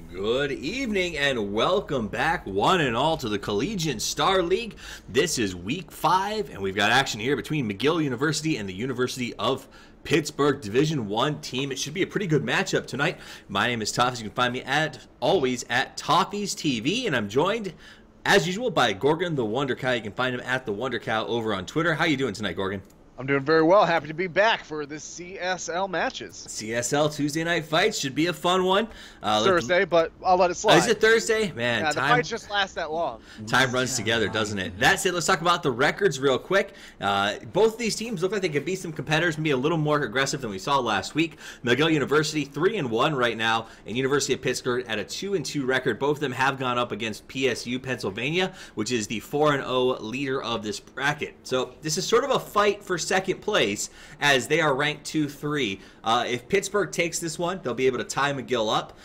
Good evening and welcome back one and all to the Collegiate Star League. This is week 5 and we've got action here between McGill University and the University of Pittsburgh Division 1 team. It should be a pretty good matchup tonight. My name is Toffees. You can find me always at Toffees TV, and I'm joined as usual by Gorgon the Wonder Cow. You can find him at the Wonder Cow over on Twitter. How you doing tonight, Gorgon? I'm doing very well. Happy to be back for the CSL matches. CSL Tuesday night fights should be a fun one. Thursday, but I'll let it slide. Is it Thursday? Man, yeah, the fights just last that long. Time runs together, doesn't it? That's it. Let's talk about the records real quick. Both of these teams look like they could beat some competitors and be a little more aggressive than we saw last week. McGill University 3-1 right now, and University of Pittsburgh at a 2-2 record. Both of them have gone up against PSU Pennsylvania, which is the 4-0 leader of this bracket. So this is sort of a fight for second place as they are ranked 2-3. If Pittsburgh takes this one, they'll be able to tie McGill up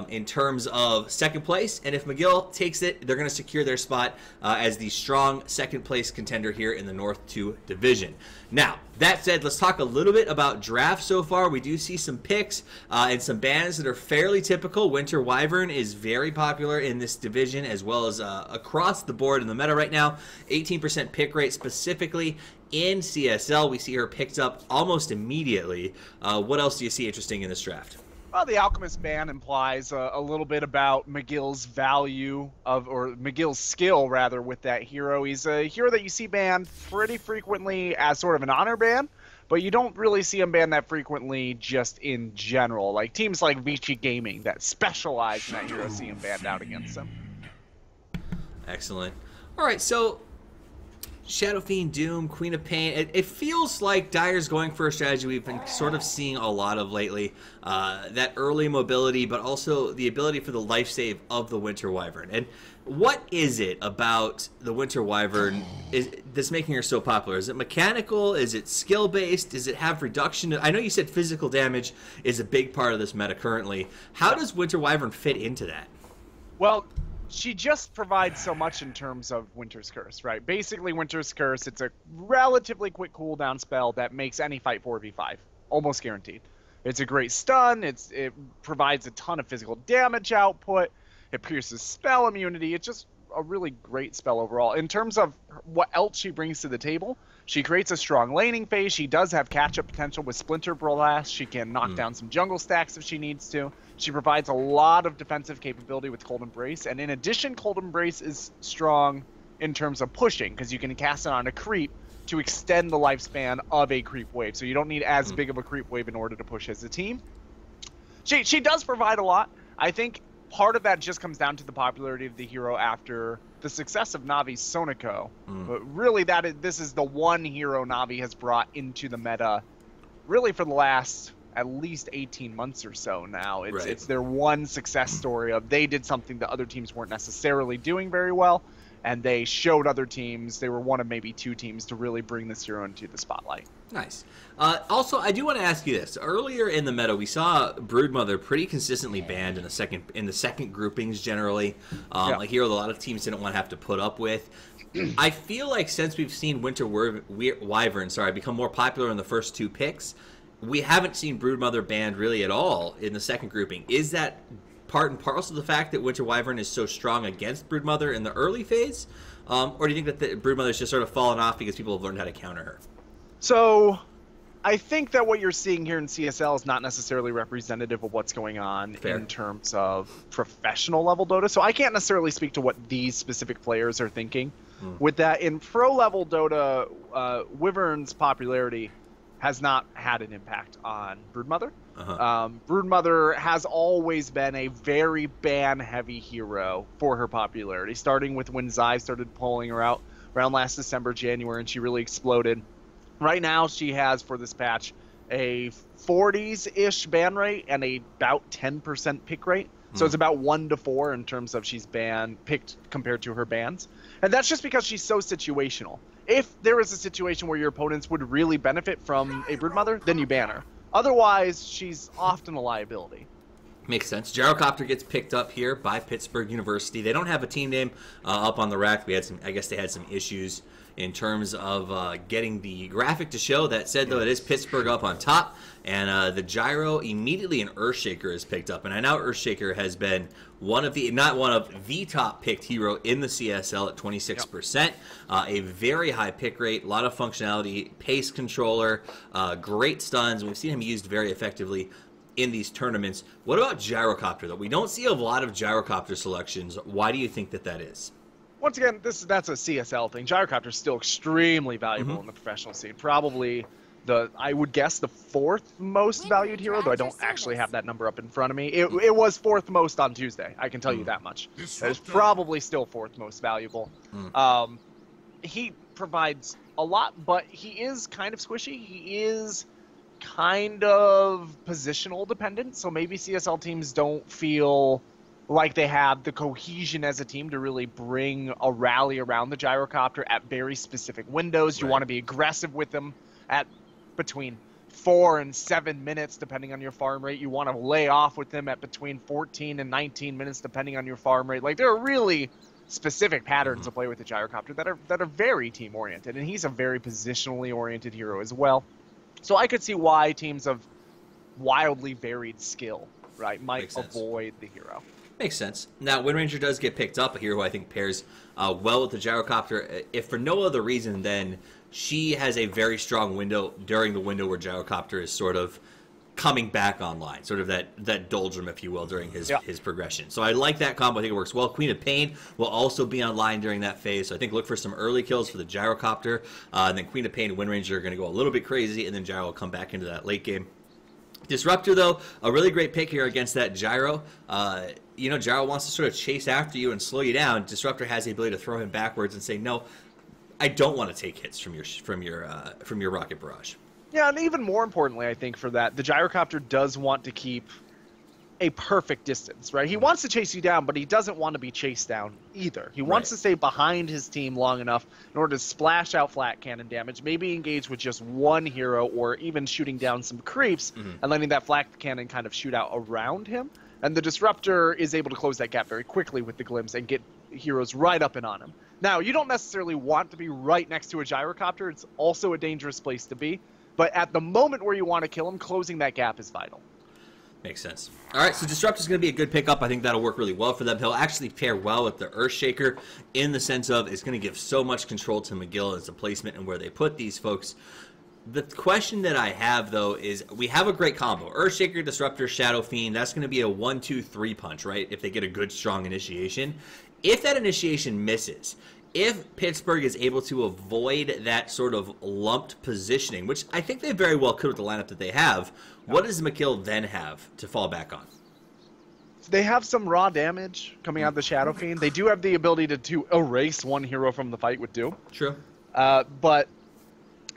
in terms of second place, and if McGill takes it, they're going to secure their spot as the strong second place contender here in the North 2 division. Now, that said, let's talk a little bit about draft so far. We do see some picks and some bands that are fairly typical. Winter Wyvern is very popular in this division as well as across the board in the meta right now. 18% pick rate specifically in CSL. We see her picked up almost immediately. What else do you see interesting in this draft? Well, the Alchemist ban implies a little bit about McGill's value or McGill's skill, rather, with that hero. He's a hero that you see banned pretty frequently as sort of an honor ban, but you don't really see him banned that frequently just in general. Like teams like Vici Gaming that specialize in that hero see him banned out against him. Excellent. All right, so Shadow Fiend, Doom, Queen of Pain. It feels like Dyer's going for a strategy we've been sort of seeing a lot of lately. That early mobility, but also the ability for the life save of the Winter Wyvern. And what is it about the Winter Wyvern that's making her so popular? Is it mechanical? Is it skill-based? Does it have reduction? I know you said physical damage is a big part of this meta currently. How does Winter Wyvern fit into that? Well, she just provides so much in terms of Winter's Curse, right? Basically, Winter's Curse, it's a relatively quick cooldown spell that makes any fight 4v5, almost guaranteed. It's a great stun, it provides a ton of physical damage output, it pierces spell immunity, it's just a really great spell overall. In terms of what else she brings to the table, she creates a strong laning phase. She does have catch-up potential with Splinter Blast. She can knock down some jungle stacks if she needs to. She provides a lot of defensive capability with Cold Embrace, and in addition, Cold Embrace is strong in terms of pushing, because you can cast it on a creep to extend the lifespan of a creep wave, so you don't need as big of a creep wave in order to push as a team. She does provide a lot. I think part of that just comes down to the popularity of the hero after the success of Navi's Sonico. But really, this is the one hero Navi has brought into the meta really for the last at least 18 months or so now. It's their one success story of they did something that other teams weren't necessarily doing very well, and they showed other teams. They were one of maybe 2 teams to really bring this hero into the spotlight. Nice. Also, I do want to ask you this. Earlier in the meta, we saw Broodmother pretty consistently banned in the second groupings generally. A hero that a lot of teams didn't want to have to put up with. I feel like since we've seen Winter Wyvern become more popular in the first 2 picks, we haven't seen Broodmother banned really at all in the second grouping. Is that part and parcel of the fact that Winter Wyvern is so strong against Broodmother in the early phase? Or do you think that the Broodmother's just sort of fallen off because people have learned how to counter her? So I think that what you're seeing here in CSL is not necessarily representative of what's going on in terms of professional level Dota. So I can't necessarily speak to what these specific players are thinking. With that, in pro level Dota, Wyvern's popularity has not had an impact on Broodmother. Broodmother has always been a very ban-heavy hero for her popularity, starting with when Zai started pulling her out around last December, January, and she really exploded. Right now, she has, for this patch, a 40s-ish ban rate and about 10% pick rate. So it's about 1 to 4 in terms of she's picked compared to her bans. And that's just because she's so situational. If there is a situation where your opponents would really benefit from a Broodmother, then you ban her. Otherwise, she's often a liability. Makes sense. Gyrocopter gets picked up here by Pittsburgh University. They don't have a team name up on the rack. I guess they had some issues in terms of getting the graphic to show. That said, though, it is Pittsburgh up on top, and the gyro immediately an Earthshaker is picked up. And I know Earthshaker has been not one of the top picked hero in the CSL at 26%. Yep. A very high pick rate, a lot of functionality, pace controller, great stuns. We've seen him used very effectively in these tournaments. What about Gyrocopter, though? We don't see a lot of Gyrocopter selections. Why do you think that is? Once again, that's a CSL thing. Gyrocopter is still extremely valuable in the professional scene. Probably I would guess the 4th most valued hero, though I don't actually have that number up in front of me. It was 4th most on Tuesday. I can tell you that much. It's probably still 4th most valuable. He provides a lot, but he is kind of squishy. He is kind of positional dependent, so maybe CSL teams don't feel like they have the cohesion as a team to really bring a rally around the Gyrocopter at very specific windows. You want to be aggressive with them at between 4 and 7 minutes, depending on your farm rate. You want to lay off with them at between 14 and 19 minutes, depending on your farm rate. Like, there are really specific patterns to play with the Gyrocopter that are very team-oriented, and he's a very positionally oriented hero as well. So I could see why teams of wildly varied skill, right, might avoid the hero. Makes sense. Now, Windranger does get picked up, a hero who I think pairs well with the Gyrocopter, if for no other reason than she has a very strong window during the window where Gyrocopter is sort of coming back online, sort of that doldrum, if you will, during his progression. So I like that combo. I think it works well. Queen of Pain will also be online during that phase, so I think look for some early kills for the Gyrocopter, and then Queen of Pain and Windranger are going to go a little bit crazy, and then Gyro will come back into that late game. Disruptor, though, a really great pick here against that Gyro. Gyro wants to sort of chase after you and slow you down. Disruptor has the ability to throw him backwards and say, no, I don't want to take hits from your rocket barrage. Yeah, and even more importantly, I think for that, the Gyrocopter does want to keep a perfect distance, right? He wants to chase you down, but he doesn't want to be chased down either. He wants to stay behind his team long enough in order to splash out flat cannon damage, maybe engage with just one hero or even shooting down some creeps and letting that flat cannon kind of shoot out around him. And the Disruptor is able to close that gap very quickly with the glimpse and get heroes right up and on him. Now, you don't necessarily want to be right next to a Gyrocopter. It's also a dangerous place to be. But at the moment where you want to kill him, closing that gap is vital. Makes sense. All right, so Disrupt is going to be a good pickup. I think that'll work really well for them. He'll actually pair well with the Earthshaker in the sense of it's going to give so much control to McGill as a placement and where they put these folks. The question that I have, though, is we have a great combo. Earthshaker, Disruptor, Shadow Fiend. That's going to be a 1-2-3 punch, right, if they get a good, strong initiation. If that initiation misses, if Pittsburgh is able to avoid that sort of lumped positioning, which I think they very well could with the lineup that they have, what does McGill then have to fall back on? They have some raw damage coming out of the Shadow Fiend. They do have the ability to erase one hero from the fight with Doom. True. But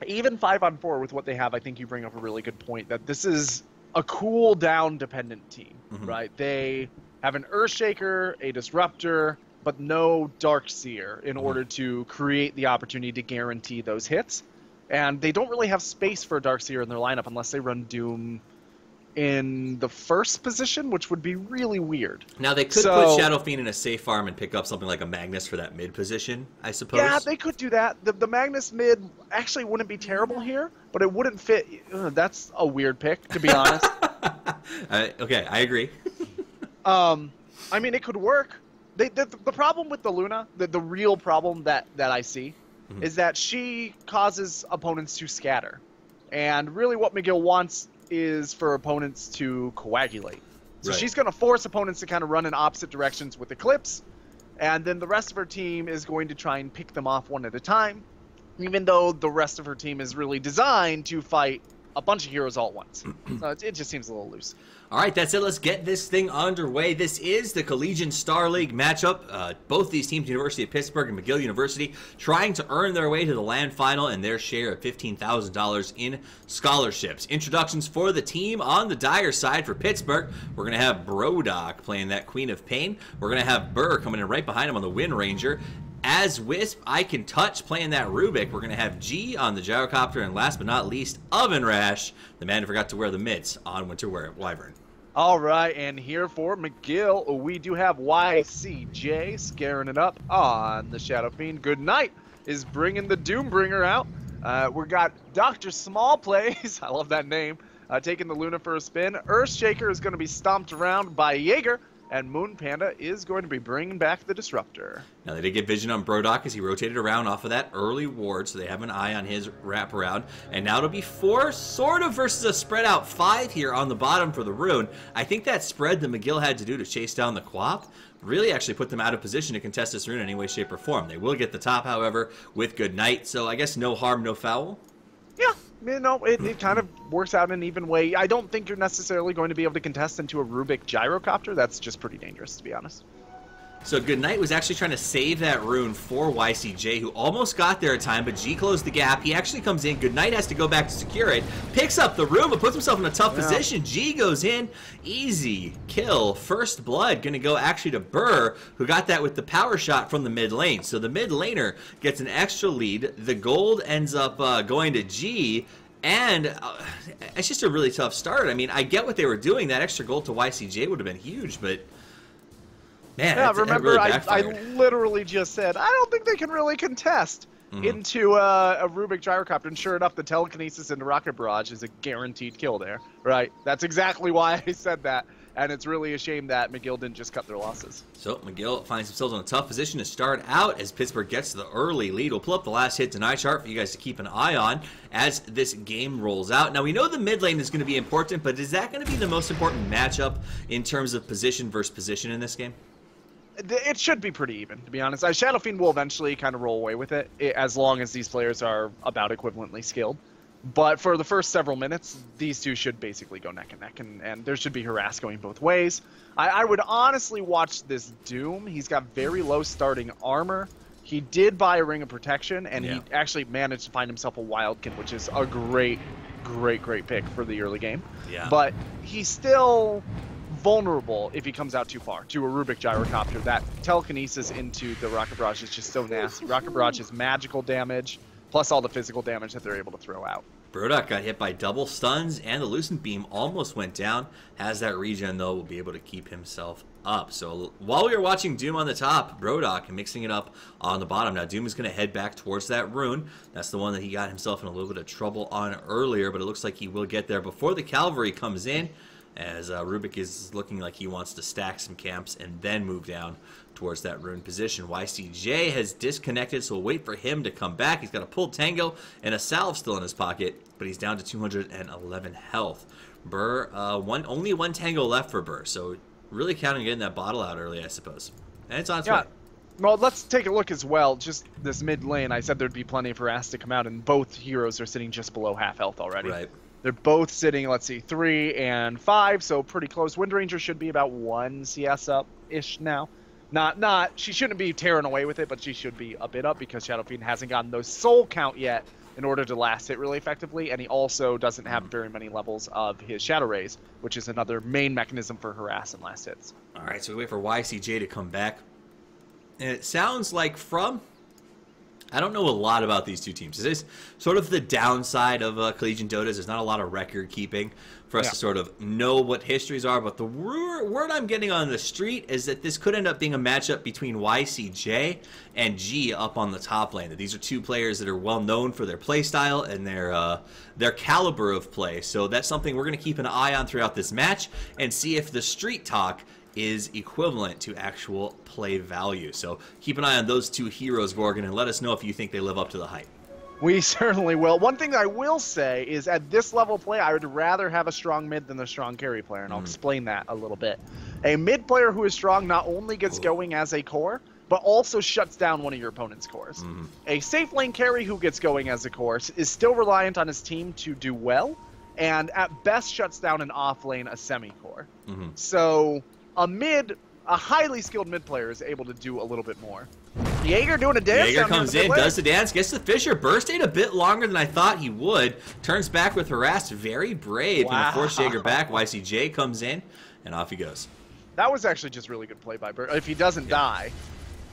even 5-on-4 with what they have, I think you bring up a really good point that this is a cooldown dependent team, right? They have an Earthshaker, a Disruptor, but no Darkseer in order to create the opportunity to guarantee those hits. And they don't really have space for a Darkseer in their lineup unless they run Doom in the first position, which would be really weird. Now, they could put Shadow Fiend in a safe farm and pick up something like a Magnus for that mid position, I suppose. Yeah, they could do that. The Magnus mid actually wouldn't be terrible here, but it wouldn't fit. That's a weird pick, to be honest. Okay, I agree. I mean, it could work. The problem with the Luna, the real problem that I see, is that she causes opponents to scatter. And really what McGill wants is for opponents to coagulate. So she's going to force opponents to kind of run in opposite directions with Eclipse, and then the rest of her team is going to try and pick them off one at a time, even though the rest of her team is really designed to fight a bunch of heroes all at once. So it just seems a little loose. All right, that's it. Let's get this thing underway. This is the Collegiate Star League matchup. Both these teams, University of Pittsburgh and McGill University, trying to earn their way to the land final and their share of $15,000 in scholarships. Introductions for the team on the Dyer side for Pittsburgh. We're going to have Brodock playing that Queen of Pain. We're going to have Burr coming in right behind him on the Windranger. As Wisp, I Can Touch playing that Rubik. We're going to have G on the Gyrocopter, and last but not least, Oven Rash, the man who forgot to wear the mitts on Winter Wyvern. All right, and here for McGill, we do have YCJ scaring it up on the Shadow Fiend. Good Night is bringing the Doombringer out. We got Dr. Small Plays, I love that name, taking the Luna for a spin. Earthshaker is going to be stomped around by Jaeger, and Moon Panda is going to be bringing back the Disruptor. Now, they did get vision on Brodok as he rotated around off of that early ward, so they have an eye on his wraparound. And now it'll be 4 sort of versus a spread out 5 here on the bottom for the Rune. I think that spread that McGill had to do to chase down the Quap really actually put them out of position to contest this Rune in any way, shape, or form. They will get the top, however, with Good Night, so I guess no harm, no foul. Yeah, you know, it kind of works out in an even way. I don't think you're necessarily going to be able to contest into a Rubik Gyrocopter. That's just pretty dangerous, to be honest. So Good Night was actually trying to save that Rune for YCJ, who almost got there at time, but G closed the gap. He actually comes in. Good Night has to go back to secure it. Picks up the Rune, but puts himself in a tough position. G goes in. Easy kill. First blood going to go actually to Burr, who got that with the power shot from the mid lane. So the mid laner gets an extra lead. The gold ends up going to G. And it's just a really tough start. I mean, I get what they were doing. That extra gold to YCJ would have been huge, but... man, yeah, really remember, I literally just said, I don't think they can really contest into a Rubik Gyrocopter. And sure enough, the telekinesis into Rocket Barrage is a guaranteed kill there, right? That's exactly why I said that. And it's really a shame that McGill didn't just cut their losses. So McGill finds themselves in a tough position to start out as Pittsburgh gets the early lead. We'll pull up the last hit deny chart for you guys to keep an eye on as this game rolls out. Now, we know the mid lane is going to be important, but is that going to be the most important matchup in terms of position versus position in this game? It should be pretty even, to be honest. Shadow Fiend will eventually kind of roll away with it, as long as these players are about equivalently skilled. But for the first several minutes, these two should basically go neck and neck, and there should be harass going both ways. I would honestly watch this Doom. He's got very low starting armor. He did buy a Ring of Protection, and he actually managed to find himself a Wildkin, which is a great pick for the early game. Yeah. But he's still vulnerable if he comes out too far to a Rubik Gyrocopter. That telekinesis into the Rocket Barrage is just so nasty. Rocket Barrage is magical damage, plus all the physical damage that they're able to throw out. Brodok got hit by double stuns, and the Lucent Beam almost went down. Has that regen, though, will be able to keep himself up. So while we were watching Doom on the top, Brodok mixing it up on the bottom. Now Doom is going to head back towards that Rune. That's the one that he got himself in a little bit of trouble on earlier, but it looks like he will get there before the Cavalry comes in, as Rubik is looking like he wants to stack some camps and then move down towards that Rune position. YCJ has disconnected, so we'll wait for him to come back. He's got a pulled Tango and a Salve still in his pocket, but he's down to 211 health. Burr, only one Tango left for Burr, so really counting on getting that bottle out early, I suppose. And it's on its way. Well, let's take a look as well. Just this mid lane, I said there'd be plenty of harass to come out, and both heroes are sitting just below half health already. Right. They're both sitting, let's see, 3 and 5, so pretty close. Wind Ranger should be about 1 CS up-ish now. She shouldn't be tearing away with it, but she should be a bit up because Shadow Fiend hasn't gotten those soul count yet in order to last hit really effectively, and he also doesn't have very many levels of his Shadow Rays, which is another main mechanism for harass and last hits. All right, so we wait for YCJ to come back. And it sounds like I don't know a lot about these two teams. This is sort of the downside of Collegiate Dota. There's not a lot of record keeping for us to sort of know what histories are. But the word I'm getting on the street is that this could end up being a matchup between YCJ and G up on the top lane. That these are two players that are well known for their play style and their caliber of play. So that's something we're going to keep an eye on throughout this match and see if the street talk is equivalent to actual play value. So keep an eye on those two heroes, Gorgon, and let us know if you think they live up to the hype. We certainly will. One thing I will say is at this level of play, I would rather have a strong mid than a strong carry player, and I'll explain that a little bit. A mid player who is strong not only gets going as a core, but also shuts down one of your opponent's cores. A safe lane carry who gets going as a core is still reliant on his team to do well, and at best shuts down an off lane, a semi-core. So a highly skilled mid player is able to do a little bit more. Jaeger doing a dance. Jaeger comes in, does the dance, gets the Fisher. Burr stayed a bit longer than I thought he would. Turns back with harassed, very brave. Wow. And force Jaeger back. YCJ comes in, and off he goes. That was actually just really good play by Burr. If he doesn't die,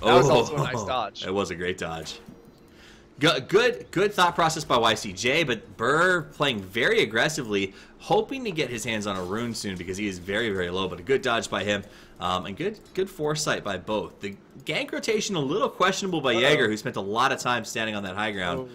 that was also a nice dodge. It was a great dodge. Good thought process by YCJ, but Burr playing very aggressively, hoping to get his hands on a rune soon because he is very, very low, but a good dodge by him, and good foresight by both. The gank rotation a little questionable by Jaeger, who spent a lot of time standing on that high ground.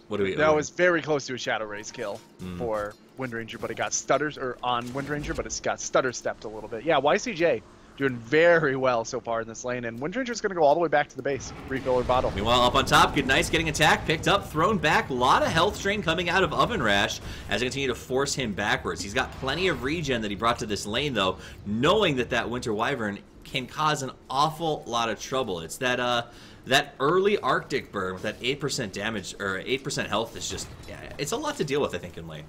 What do we? That was very close to a Shadow Rays kill for Wind Ranger, but it got stutters, or on Wind Ranger, but it's got stutter stepped a little bit. Yeah, YCJ doing very well so far in this lane, and Wind Ranger's going to go all the way back to the base, refill her bottle. Meanwhile, up on top, Good Night's getting attacked, picked up, thrown back. A lot of health strain coming out of Oven Rash as they continue to force him backwards. He's got plenty of regen that he brought to this lane, though, knowing that Winter Wyvern can cause an awful lot of trouble. It's that early Arctic burn with that 8% damage, or 8% health is just, yeah, it's a lot to deal with, I think, in lane.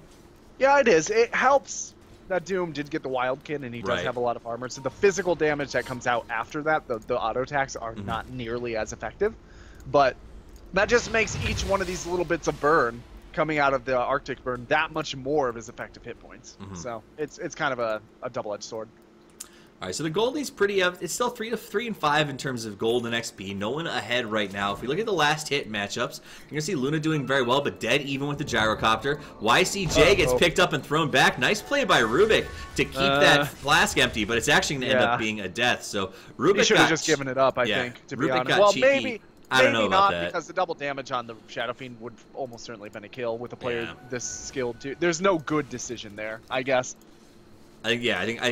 Yeah, it is. It helps that Doom did get the Wildkin, and he does have a lot of armor. So the physical damage that comes out after that, the auto attacks are not nearly as effective. But that just makes each one of these little bits of burn coming out of the Arctic burn that much more of his effective hit points. So it's kind of a double-edged sword. All right, so the Goldie's pretty it's still 3 and 5 in terms of gold and XP. No one ahead right now. If we look at the last hit matchups, you're gonna see Luna doing very well, but dead even with the gyrocopter. YCJ gets picked up and thrown back. Nice play by Rubik to keep that flask empty, but it's actually gonna end up being a death. So Rubik should have just given it up, I think, to be honest. Well, maybe I don't know about not, because the double damage on the Shadow Fiend would almost certainly have been a kill with a player this skilled too. There's no good decision there, I guess. I think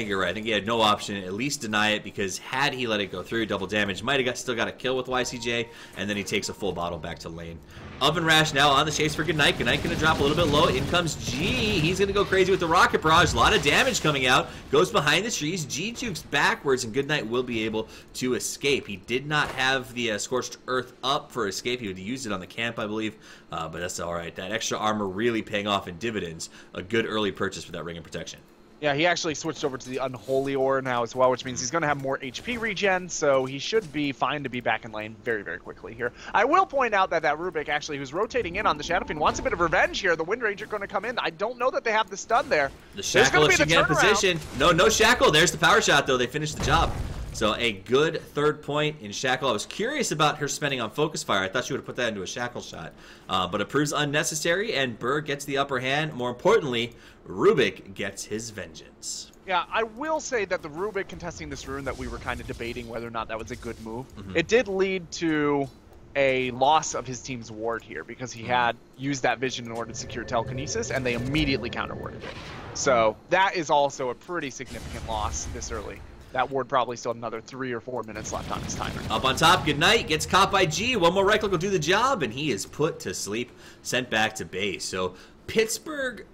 you're right. I think he had no option, at least deny it, because had he let it go through, double damage, might have still got a kill with YCJ, and then he takes a full bottle back to lane. Oven Rash now on the chase for Goodnight. Goodnight going to drop a little bit low. In comes G. He's going to go crazy with the Rocket Barrage. A lot of damage coming out. Goes behind the trees. G jukes backwards, and Goodnight will be able to escape. He did not have the Scorched Earth up for escape. He would use it on the camp, I believe, but that's all right. That extra armor really paying off in dividends. A good early purchase for that Ring of Protection. Yeah, he actually switched over to the Unholy Ore now as well, which means he's going to have more HP regen, so he should be fine to be back in lane very, very quickly here. I will point out that Rubik, actually, who's rotating in on the Shadow Fiend, wants a bit of revenge here. The Wind Ranger going to come in. I don't know that they have the stun there. The Shackle, if she can get in position. No Shackle. There's the power shot, though. They finished the job. So a good third point in Shackle. I was curious about her spending on Focus Fire. I thought she would have put that into a Shackle shot. But it proves unnecessary, and Burr gets the upper hand. More importantly, Rubik gets his vengeance. Yeah, I will say that the Rubik contesting this rune that we were kind of debating whether or not that was a good move, it did lead to a loss of his team's ward here because he had used that vision in order to secure telekinesis, and they immediately counter-warded it. So that is also a pretty significant loss this early. That ward probably still another 3 or 4 minutes left on his timer. Up on top, Goodnight gets caught by G. One more right click will do the job, and he is put to sleep, sent back to base. So Pittsburgh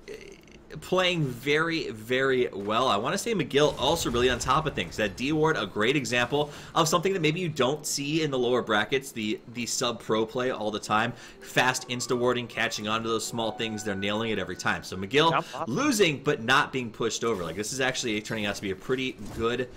playing very, very well. I want to say McGill also really on top of things. That D ward, a great example of something that maybe you don't see in the lower brackets, the sub-pro play all the time. Fast insta-warding, catching on to those small things. They're nailing it every time. So McGill losing, but not being pushed over. Like, this is actually turning out to be a pretty good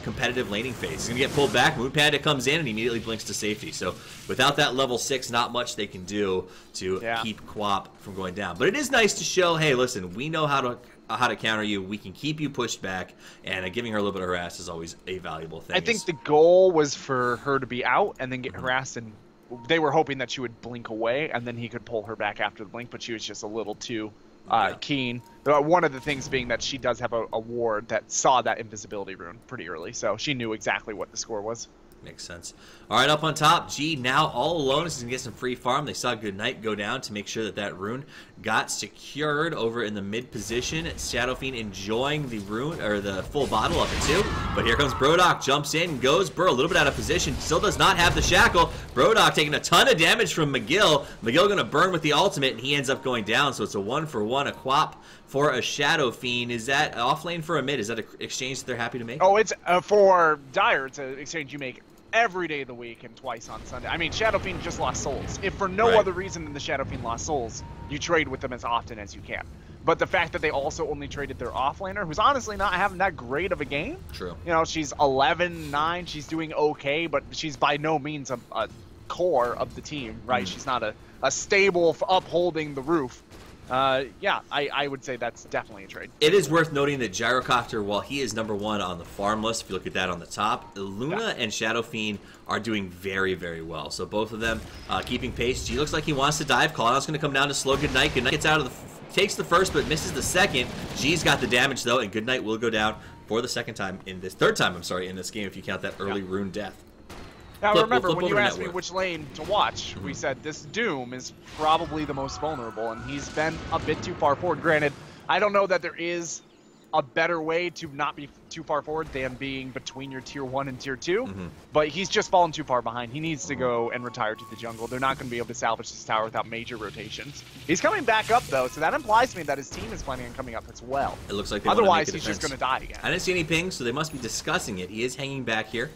competitive laning phase. He's going to get pulled back. Moon Panda comes in and immediately blinks to safety. So without that level 6, not much they can do to keep Quap from going down. But it is nice to show, hey, listen, we know how to counter you. We can keep you pushed back, and giving her a little bit of harass is always a valuable thing. I think the goal was for her to be out and then get harassed, and they were hoping that she would blink away, and then he could pull her back after the blink, but she was just a little too keen. One of the things being that she does have a ward that saw that invisibility rune pretty early, so she knew exactly what the score was. Makes sense. All right, up on top, G now all alone. He's going to get some free farm. They saw Goodnight go down to make sure that rune got secured over in the mid position. Shadow Fiend enjoying the rune, or the full bottle up at 2. But here comes Brodok, jumps in, goes. Burr a little bit out of position, still does not have the shackle. Brodok taking a ton of damage from McGill. McGill going to burn with the ultimate, and he ends up going down. So it's a 1-for-1, a Quap for a Shadow Fiend. Is that off lane for a mid? Is that an exchange that they're happy to make? Oh, it's for Dire. It's an exchange you make every day of the week and twice on Sunday. I mean, Shadow Fiend just lost souls. If for no other reason than the Shadow Fiend lost souls, you trade with them as often as you can. But the fact that they also only traded their offlaner, who's honestly not having that great of a game. True. You know, she's 11-9. She's doing okay, but she's by no means a core of the team, right? She's not a stable upholding the roof. Yeah, I would say that's definitely a trade. It is worth noting that Gyrocopter, while he is #1 on the farm list, if you look at that on the top, Luna and Shadow Fiend are doing very, very well. So both of them keeping pace. G looks like he wants to dive. Call-out's going to come down to slow Goodnight. Goodnight gets out of the... takes the first, but misses the second. G's got the damage, though, and Goodnight will go down for the third time, in this game, if you count that early rune death. Now remember, when you asked me which lane to watch, we said this Doom is probably the most vulnerable, and he's been a bit too far forward. Granted, I don't know that there is a better way to not be too far forward than being between your tier 1 and tier 2, but he's just fallen too far behind. He needs to go and retire to the jungle. They're not going to be able to salvage this tower without major rotations. He's coming back up, though, so that implies to me that his team is planning on coming up as well. It looks like they otherwise he's just going to die again. I didn't see any pings, so they must be discussing it. He is hanging back here.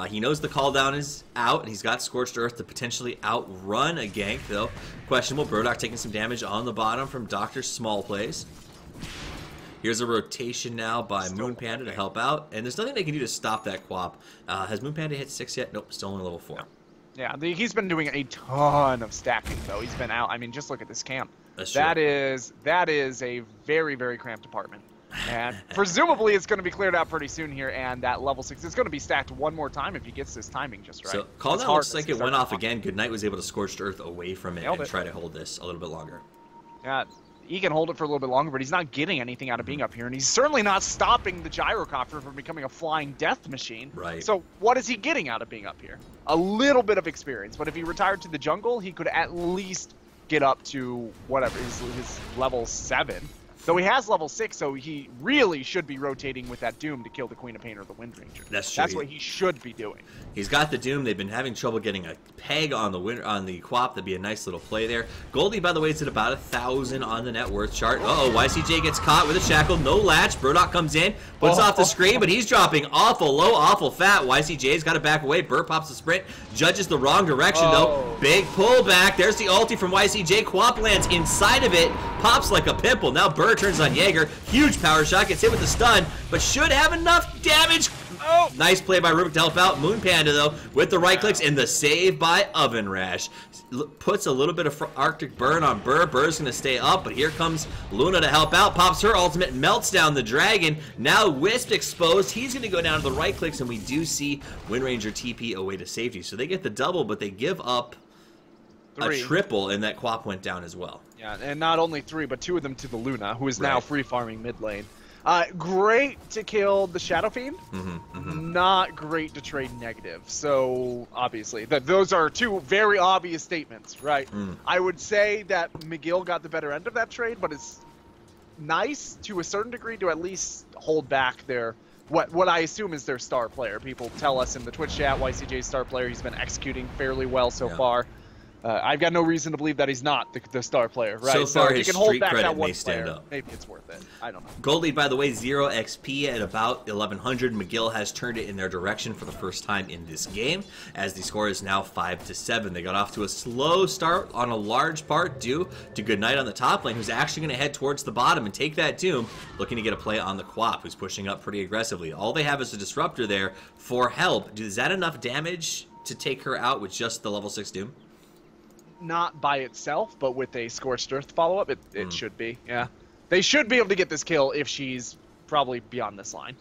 He knows the call down is out, and he's got Scorched Earth to potentially outrun a gank, though. Questionable. Brodok taking some damage on the bottom from Dr. Small Plays. Here's a rotation now by Moon Panda to help out, and there's nothing they can do to stop that Quap. Has Moon Panda hit 6 yet? Nope, still only level 4. Yeah, he's been doing a ton of stacking, though. He's been out. I mean, just look at this camp. That's true. That is a very, very cramped apartment. And presumably it's going to be cleared out pretty soon here, and that level 6 is going to be stacked one more time if he gets this timing just right. So call down looks like it went off again. Goodnight was able to Scorched Earth away from it and try to hold this a little bit longer. Yeah, he can hold it for a little bit longer, but he's not getting anything out of being up here, and he's certainly not stopping the Gyrocopter from becoming a flying death machine. Right. So what is he getting out of being up here? A little bit of experience, but if he retired to the jungle, he could at least get up to whatever, his level 7. So he has level 6, so he really should be rotating with that Doom to kill the Queen of Pain or the Wind Ranger. That's true. That's what he should be doing. He's got the Doom. They've been having trouble getting a peg on the Quap. That'd be a nice little play there. Goldie, by the way, is at about 1,000 on the net worth chart. Uh-oh, YCJ gets caught with a shackle. No latch. Brodok comes in, puts off the screen, but he's dropping awful low, awful fat. YCJ's got to back away. Burr pops the sprint. Judges the wrong direction, though. Big pullback. There's the ulti from YCJ. Quap lands inside of it. Pops like a pimple. Now Burr turns on Jaeger. Huge power shot. Gets hit with the stun, but should have enough damage. Oh, nice play by Rubik to help out. Moon Panda, though, with the right clicks and the save by Oven Rash. Puts a little bit of Arctic Burn on Burr. Burr's going to stay up, but here comes Luna to help out. Pops her ultimate, melts down the dragon. Now Wisp exposed. He's going to go down to the right clicks, and we do see Wind Ranger TP away to safety. So they get the double, but they give up a triple, and that Quap went down as well. Yeah, and not only 3, but 2 of them to the Luna, who is now free farming mid lane. Great to kill the Shadow Fiend. Not great to trade negative. So obviously, those are 2 very obvious statements, right? I would say that McGill got the better end of that trade, but it's nice to a certain degree to at least hold back their what I assume is their star player. People tell us in the Twitch chat, YCJ's star player. He's been executing fairly well so far. I've got no reason to believe that he's not the star player, right? So far, his you can hold street back credit that one may stand player. up. Maybe it's worth it. I don't know. Gold lead, by the way, 0 XP at about 1,100. McGill has turned it in their direction for the first time in this game, as the score is now 5-7. They got off to a slow start on a large part due to Goodnight on the top lane, who's actually going to head towards the bottom and take that Doom, looking to get a play on the Quap, who's pushing up pretty aggressively. All they have is a Disruptor there for help. Is that enough damage to take her out with just the level 6 Doom? Not by itself, but with a Scorched Earth follow-up, it should be. Yeah, they should be able to get this kill if she's probably beyond this line.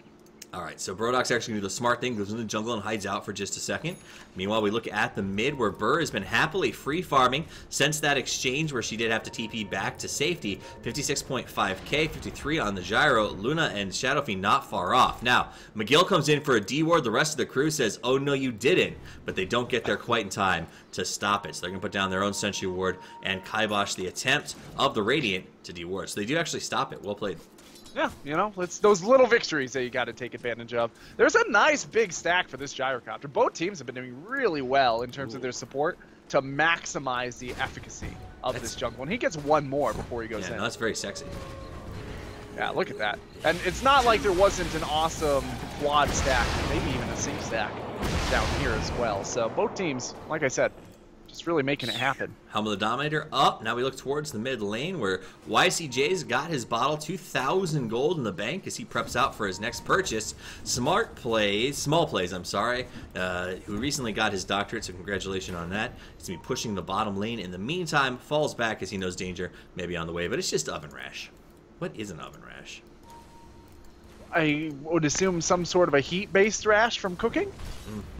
All right, so Brodok's actually going to do the smart thing, goes in the jungle and hides out for just a second. Meanwhile, we look at the mid, where Burr has been happily free farming since that exchange where she did have to TP back to safety. 56.5k, 53 on the Gyro. Luna and Shadow Fiend not far off. Now, McGill comes in for a D-ward. The rest of the crew says, oh no, you didn't. But they don't get there quite in time to stop it. So they're going to put down their own Sentry Ward and kibosh the attempt of the Radiant to D-ward. So they do actually stop it. Well played. Yeah, you know, it's those little victories that you got to take advantage of. There's a nice big stack for this Gyrocopter. Both teams have been doing really well in terms of their support to maximize the efficacy of this jungle. And he gets one more before he goes in. No, that's very sexy. Yeah, look at that. And it's not like there wasn't an awesome quad stack, maybe even a sync stack down here as well. So both teams, like I said, Just really making it happen. Helm of the Dominator up. Now we look towards the mid lane where YCJ's got his bottle, 2,000 gold in the bank as he preps out for his next purchase. Small plays, I'm sorry, who recently got his doctorate, so congratulations on that. He's going to be pushing the bottom lane. In the meantime, falls back as he knows danger may be on the way, but it's just Oven Rash. What is an Oven Rash? I would assume some sort of a heat-based rash from cooking?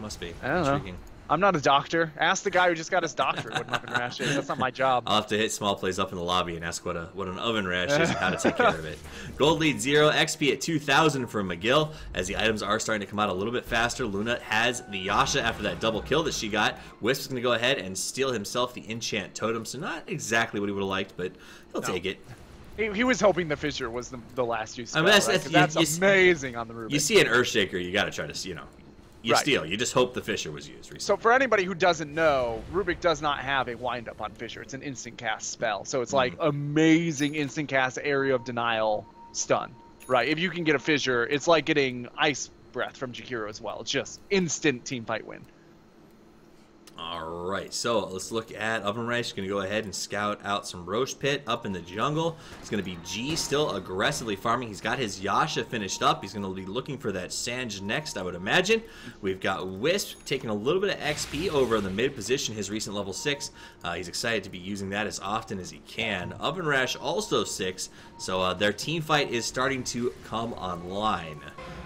Must be. I don't know. I'm not a doctor. Ask the guy who just got his doctorate what an oven rash is. That's not my job. I'll have to hit Small Plays up in the lobby and ask what an oven rash is and how to take care of it. Gold lead 0, XP at 2,000 for McGill. As the items are starting to come out a little bit faster, Luna has the Yasha after that double kill that she got. Wisp's going to go ahead and steal himself the enchant totem, so not exactly what he would have liked, but he'll take it. He was hoping the Fissure was the last use spell, I mean, that's amazing on the Rubik. You see an Earthshaker, you got to try to, you steal. You just hope the Fissure was used recently. So for anybody who doesn't know, Rubik does not have a wind-up on Fissure. It's an instant cast spell. So it's like amazing instant cast area of denial stun, right? If you can get a Fissure, it's like getting Ice Breath from Jakiro as well. It's just instant team fight win. All right, so let's look at Oven Rash. He's going to go ahead and scout out some Roche Pit up in the jungle. It's going to be G still aggressively farming. He's got his Yasha finished up. He's going to be looking for that Sanj next, I would imagine. We've got Wisp taking a little bit of XP over in the mid position, his recent level 6. He's excited to be using that as often as he can. Oven Rash also 6, so their team fight is starting to come online.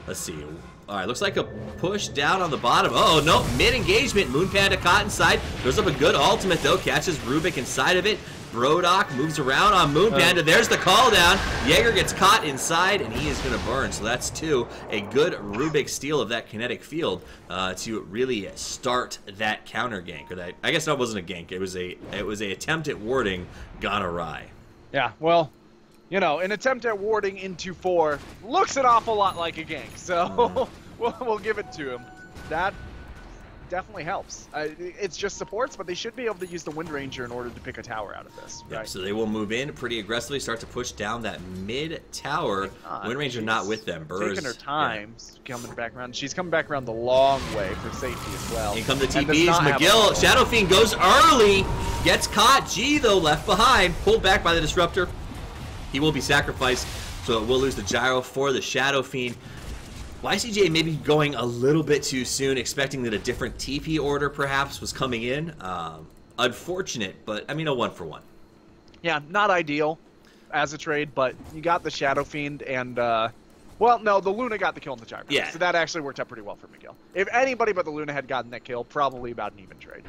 Let's see. All right, looks like a push down on the bottom. Oh, no, mid-engagement. Moon Panda caught inside. Throws up a good ultimate, though. Catches Rubik inside of it. Brodok moves around on Moon Panda. There's the call down. Jaeger gets caught inside, and he is going to burn. So that's 2. A good Rubik steal of that kinetic field to really start that counter gank. Or that, I guess that wasn't a gank. It was a attempt at warding gone awry. Yeah, well, you know, an attempt at warding into 4 looks an awful lot like a gank, so we'll give it to him. That definitely helps. It's just supports, but they should be able to use the Wind Ranger in order to pick a tower out of this. Yep, right? so they will move in pretty aggressively, start to push down that mid tower. Wind Ranger not with them. Burr's taking her time, coming back around. She's coming back around the long way for safety as well. Here come the TPs. McGill, Shadow Fiend goes early, gets caught. G though left behind, pulled back by the Disruptor. He will be sacrificed, so we'll lose the Gyro for the Shadow Fiend. YCJ maybe going a little bit too soon, expecting that a different TP order perhaps was coming in. Unfortunate, but I mean a 1-for-1. Yeah, not ideal as a trade, but you got the Shadow Fiend and, well, no, the Luna got the kill on the Gyro. Yeah. So that actually worked out pretty well for McGill. If anybody but the Luna had gotten that kill, probably about an even trade.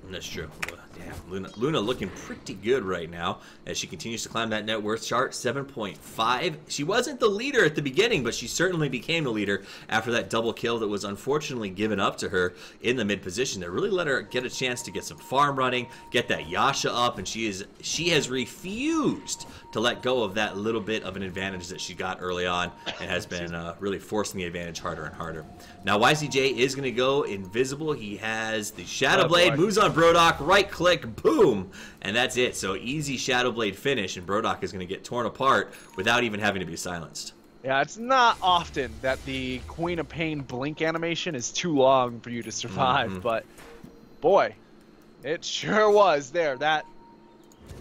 That's true. Damn, Luna looking pretty good right now as she continues to climb that net worth chart, 7.5. She wasn't the leader at the beginning, but she certainly became the leader after that double kill that was unfortunately given up to her in the mid position. That really let her get a chance to get some farm running, get that Yasha up, and she has refused to let go of that little bit of an advantage that she got early on and has been really forcing the advantage harder and harder. Now YCJ is going to go invisible. He has the Shadow Blade, moves on Brodok, right click, boom, and that's it. So easy Shadow Blade finish, and Brodok is going to get torn apart without even having to be silenced. Yeah, it's not often that the Queen of Pain blink animation is too long for you to survive, but boy, it sure was there. That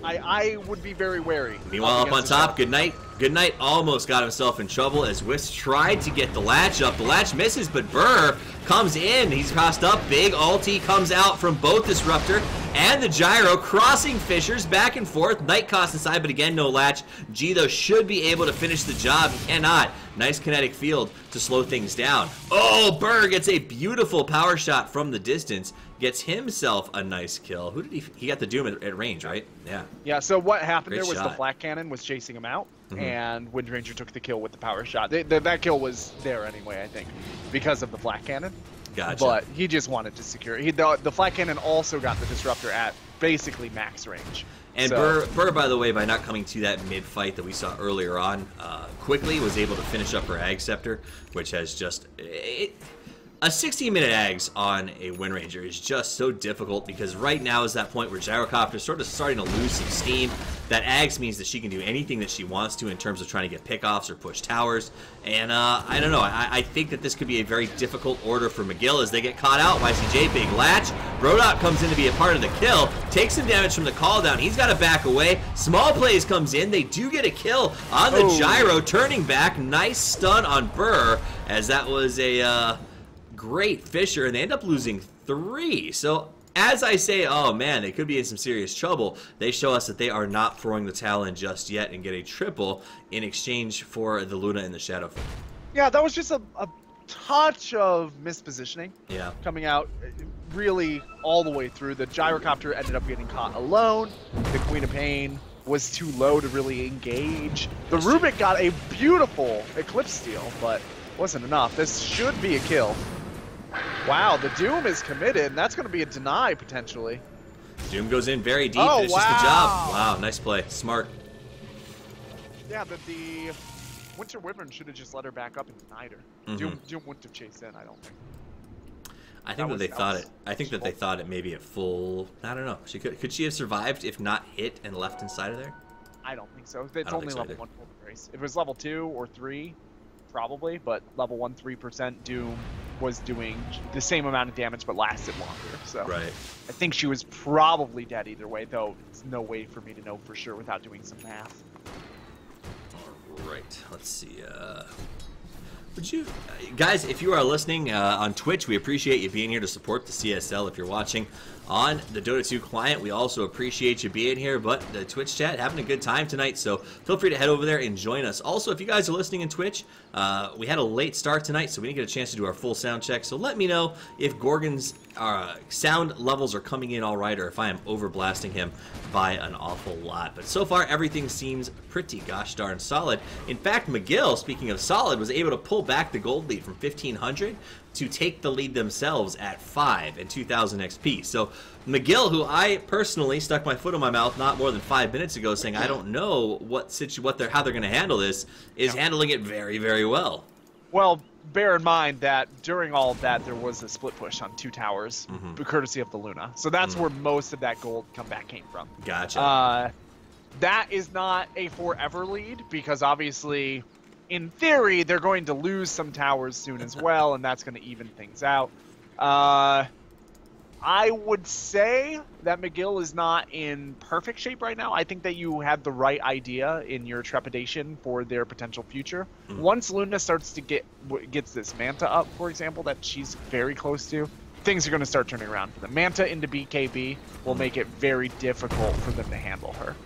I would be very wary. Meanwhile, up on top, Goodnight almost got himself in trouble as Wisp tried to get the latch up. The latch misses, but Burr comes in. He's crossed up. Big ulti comes out from both Disruptor and the Gyro, crossing Fissures back and forth. Knight cost inside, but again, no latch. G, though, should be able to finish the job. He cannot. Nice kinetic field to slow things down. Oh, Burr gets a beautiful power shot from the distance. Gets himself a nice kill. Who did he got the Doom at range, right? Yeah. Yeah, so what happened Great there was shot. the Flak Cannon was chasing him out, and Wind Ranger took the kill with the power shot. That kill was there anyway, I think, because of the Flak Cannon. Gotcha. But he just wanted to secure it. The Flak Cannon also got the Disruptor at basically max range. And so, Burr, by the way, by not coming to that mid-fight that we saw earlier on, quickly was able to finish up her Ag Scepter, which has just... A 16-minute Ags on a Wind Ranger is just so difficult because right now is that point where Gyrocopter is sort of starting to lose some steam. that Ags means that she can do anything that she wants to in terms of trying to get pickoffs or push towers. And I don't know. I think that this could be a very difficult order for McGill as they get caught out. YCJ, big latch. Brodok comes in to be a part of the kill. Takes some damage from the call down. He's got to back away. Small Plays comes in. They do get a kill on the gyro. Turning back. Nice stun on Burr as that was a great Fisher. And they end up losing 3. So as I say, oh man, they could be in some serious trouble. They show us that they are not throwing the towel in just yet and get a triple in exchange for the Luna and the Shadow. Yeah, that was just a touch of mispositioning. Yeah. Coming out really all the way through. The gyrocopter ended up getting caught alone. The Queen of Pain was too low to really engage. The Rubik got a beautiful Eclipse steal, but wasn't enough. This should be a kill. Wow, the Doom is committed, and that's going to be a deny, potentially. Doom goes in very deep, oh, and it's just the job. Wow, nice play. Smart. Yeah, but the Winter Wyvern should have just let her back up and denied her. Doom wouldn't have chased in, I don't think. I think that they thought it. I think that they thought it maybe at full. I don't know. She could she have survived if not hit and left inside of there? I don't think so. It's only level 1 full race. If it was level 2 or 3, probably, but level 1 3% Doom was doing the same amount of damage but lasted longer. So right. I think she was probably dead either way, though it's no way for me to know for sure without doing some math. All right. Let's see. Would you guys, if you are listening on Twitch, we appreciate you being here to support the CSL. If you're watching on the Dota2 client, we also appreciate you being here. But the Twitch chat, having a good time tonight, so feel free to head over there and join us. Also, if you guys are listening in Twitch, we had a late start tonight, so we didn't get a chance to do our full sound check. So let me know if Gorgon's sound levels are coming in all right, or if I am overblasting him by an awful lot. But so far, everything seems pretty gosh darn solid. In fact, McGill, speaking of solid, was able to pull back the gold lead from 1,500 to take the lead themselves at 5 and 2,000 XP. So McGill, who I personally stuck my foot in my mouth not more than 5 minutes ago, saying I don't know how they're going to handle this, is handling it very, very well. Well, bear in mind that during all of that, there was a split push on 2 towers, courtesy of the Luna. So that's where most of that gold comeback came from. Gotcha. That is not a forever lead, because obviously, in theory, they're going to lose some towers soon as well, and that's going to even things out. I would say that McGill is not in perfect shape right now. I think that you had the right idea in your trepidation for their potential future. Once Luna starts to gets this Manta up, for example, that she's very close to, things are going to start turning around for them. Manta into BKB will make it very difficult for them to handle her.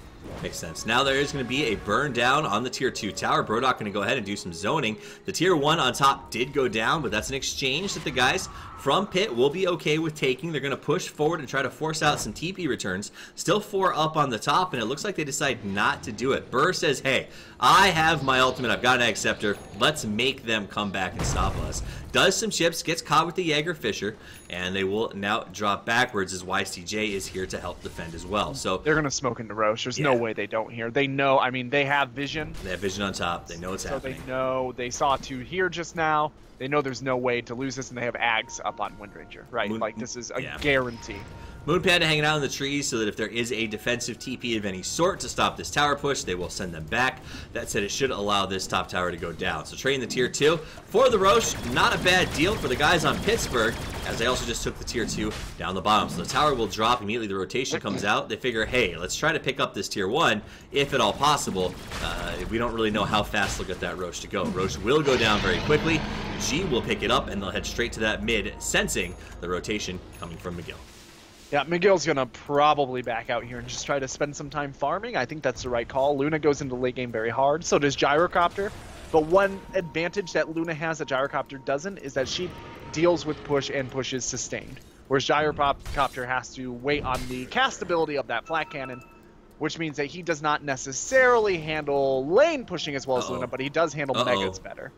Makes sense. Now there is going to be a burn down on the tier 2 tower. Brodok going to go ahead and do some zoning. The tier 1 on top did go down, but that's an exchange that the guys from Pitt will be okay with taking. They're going to push forward and try to force out some TP returns. Still 4 up on the top, and it looks like they decide not to do it. Burr says, hey, I have my ultimate. I've got an Egg Scepter. Let's make them come back and stop us. Does some chips, gets caught with the Jaeger Fisher, and they will now drop backwards as YCJ is here to help defend as well. So they're going to smoke into Roche. There's no way they don't here. They know, I mean, they have vision. They have vision on top. They know it's happening. So they know, they saw 2 here just now. They know there's no way to lose this, and they have Ags up on Windranger, right? Like, this is a guarantee. Moon Panda hanging out in the trees so that if there is a defensive TP of any sort to stop this tower push, they will send them back. That said, it should allow this top tower to go down. So trading the tier 2 for the Roche, not a bad deal for the guys on Pittsburgh, as they also just took the tier 2 down the bottom. So the tower will drop immediately. The rotation comes out. They figure, hey, let's try to pick up this tier 1, if at all possible. We don't really know how fast they'll get that Roche to go. Roche will go down very quickly. G will pick it up, and they'll head straight to that mid, sensing the rotation coming from McGill. Yeah, McGill's going to probably back out here and just try to spend some time farming. I think that's the right call. Luna goes into late game very hard. So does Gyrocopter. But one advantage that Luna has that Gyrocopter doesn't is that she deals with push and pushes sustained. Whereas Gyrocopter has to wait on the cast ability of that flat cannon, which means that he does not necessarily handle lane pushing as well as Luna, but he does handle megas better.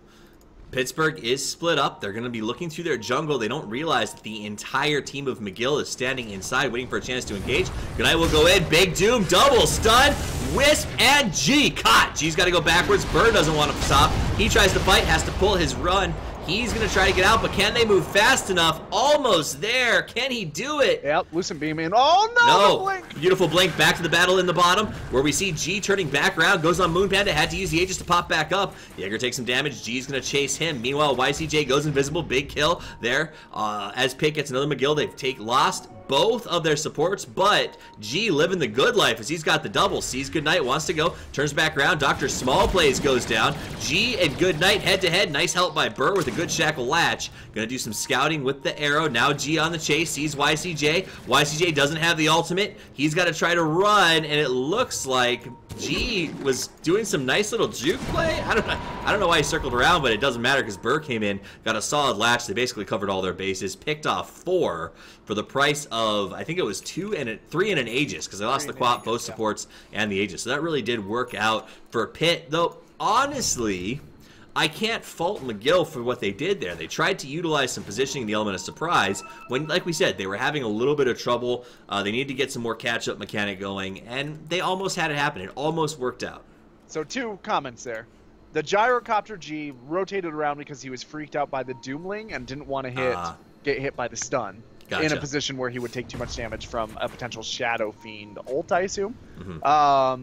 Pittsburgh is split up. They're going to be looking through their jungle. They don't realize that the entire team of McGill is standing inside waiting for a chance to engage. Goodnight will go in. Big Doom, double stun. Wisp and G caught. G's got to go backwards. Bird doesn't want to stop. He tries to fight, has to pull his run. He's going to try to get out, but can they move fast enough? Almost there. Can he do it? Yep, Lucent beam in. Oh, no! No. The blink. Beautiful blink. Back to the battle in the bottom, where we see G turning back around. Goes on Moon Panda. Had to use the Aegis to pop back up. Jaeger takes some damage. G's going to chase him. Meanwhile, YCJ goes invisible. Big kill there. As Pitt gets another McGill, they've lost both of their supports, but G living the good life as he's got the double. Sees Goodnight, wants to go, turns back around. Dr. Small Plays goes down. G and Goodnight head to head. Nice help by Burr with a good shackle latch. Gonna do some scouting with the arrow. Now G on the chase, sees YCJ. YCJ doesn't have the ultimate. He's got to try to run, and it looks like G was doing some nice little juke play. I don't know why he circled around, but it doesn't matter because Burr came in, got a solid latch. They basically covered all their bases, picked off 4 for the price of, I think it was 3 and an Aegis, because they lost the Quap, both supports, and the Aegis. So that really did work out for Pitt, though honestly, I can't fault McGill for what they did there. They tried to utilize some positioning, the element of surprise, when, like we said, they were having a little bit of trouble. They needed to get some more catch-up mechanic going, and they almost had it happen. It almost worked out. So 2 comments there. The Gyrocopter G rotated around because he was freaked out by the Doomling and didn't want to get hit by the stun. Gotcha. In a position where he would take too much damage from a potential Shadow Fiend ult, I assume.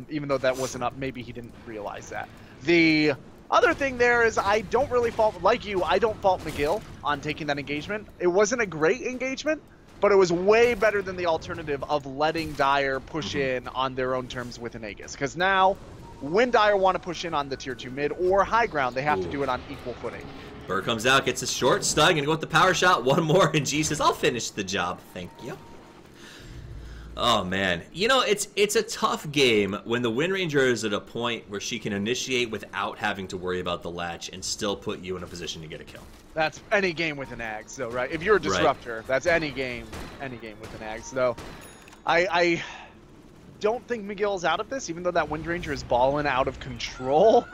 Even though that wasn't up, maybe he didn't realize that. The other thing there is I don't really fault, like you, I don't fault McGill on taking that engagement. It wasn't a great engagement, but it was way better than the alternative of letting Dire push in on their own terms with an Aegis. Because now, when Dire want to push in on the tier 2 mid or high ground, they have to do it on equal footing. Burr comes out, gets a short stun, gonna go with the power shot, one more, and G says, I'll finish the job, thank you. Oh man, you know, it's a tough game when the Wind Ranger is at a point where she can initiate without having to worry about the latch and still put you in a position to get a kill. That's any game with an Ags, though, right? If you're a disruptor, that's any game with an Ags, though. I don't think McGill's out of this, even though that Wind Ranger is balling out of control.